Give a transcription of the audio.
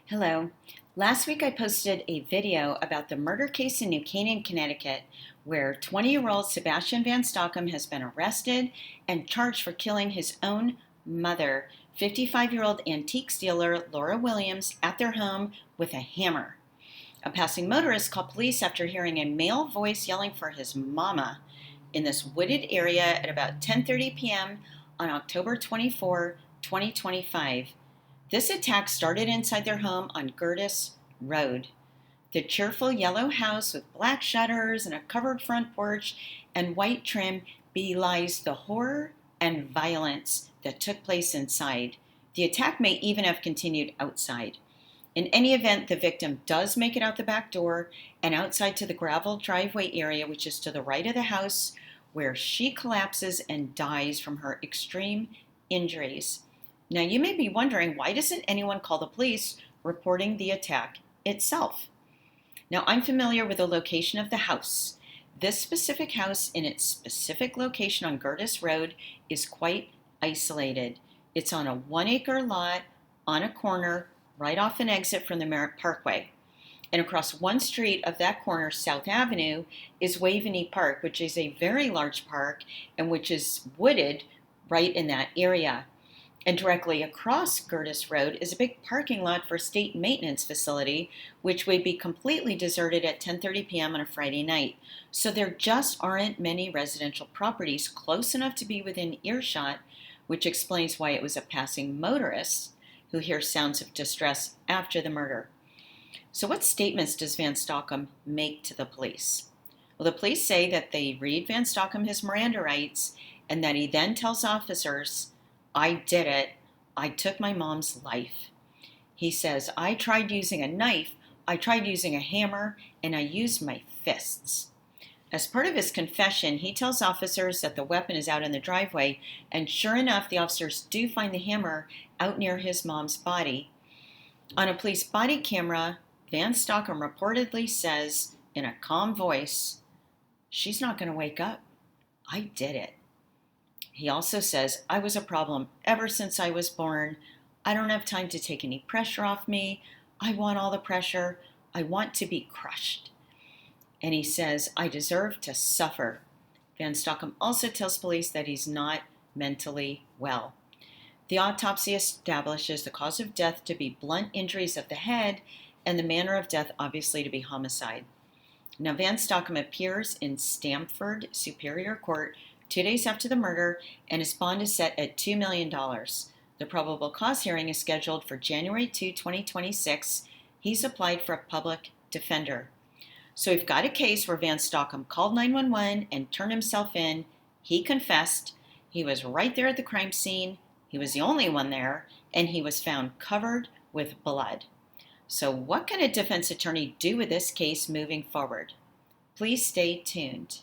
Hello. Last week I posted a video about the murder case in New Canaan, Connecticut, where 20-year-old Sebastian Van Stockum has been arrested and charged for killing his own mother, 55-year-old antique dealer Laura Williams, at their home with a hammer. A passing motorist called police after hearing a male voice yelling for his mama in this wooded area at about 10:30 p.m. on October 24, 2025. This attack started inside their home on Gertis Road. The cheerful yellow house with black shutters and a covered front porch and white trim belies the horror and violence that took place inside. The attack may even have continued outside. In any event, the victim does make it out the back door and outside to the gravel driveway area, which is to the right of the house, where she collapses and dies from her extreme injuries. Now, you may be wondering, why doesn't anyone call the police reporting the attack itself? Now, I'm familiar with the location of the house. This specific house in its specific location on Gertis Road is quite isolated. It's on a 1-acre lot on a corner right off an exit from the Merritt Parkway. And across one street of that corner, South Avenue, is Waveney Park, which is a very large park and which is wooded right in that area. And directly across Gertis Road is a big parking lot for a state maintenance facility, which would be completely deserted at 10:30 p.m. on a Friday night. So there just aren't many residential properties close enough to be within earshot, which explains why it was a passing motorist who hears sounds of distress after the murder. So what statements does Van Stockum make to the police? Well, the police say that they read Van Stockum his Miranda rights and that he then tells officers, "I did it. I took my mom's life." He says, "I tried using a knife, I tried using a hammer, and I used my fists." As part of his confession, he tells officers that the weapon is out in the driveway, and sure enough, the officers do find the hammer out near his mom's body. On a police body camera, Van Stockum reportedly says in a calm voice, "She's not going to wake up. I did it." He also says, "I was a problem ever since I was born. I don't have time to take any pressure off me. I want all the pressure. I want to be crushed." And he says, "I deserve to suffer." Van Stockum also tells police that he's not mentally well. The autopsy establishes the cause of death to be blunt injuries of the head and the manner of death obviously to be homicide. Now, Van Stockum appears in Stamford Superior Court 2 days after the murder, and his bond is set at $2 million. The probable cause hearing is scheduled for January 2, 2026. He's applied for a public defender. So we've got a case where Van Stockum called 911 and turned himself in. He confessed. He was right there at the crime scene. He was the only one there, and he was found covered with blood. So what can a defense attorney do with this case moving forward? Please stay tuned.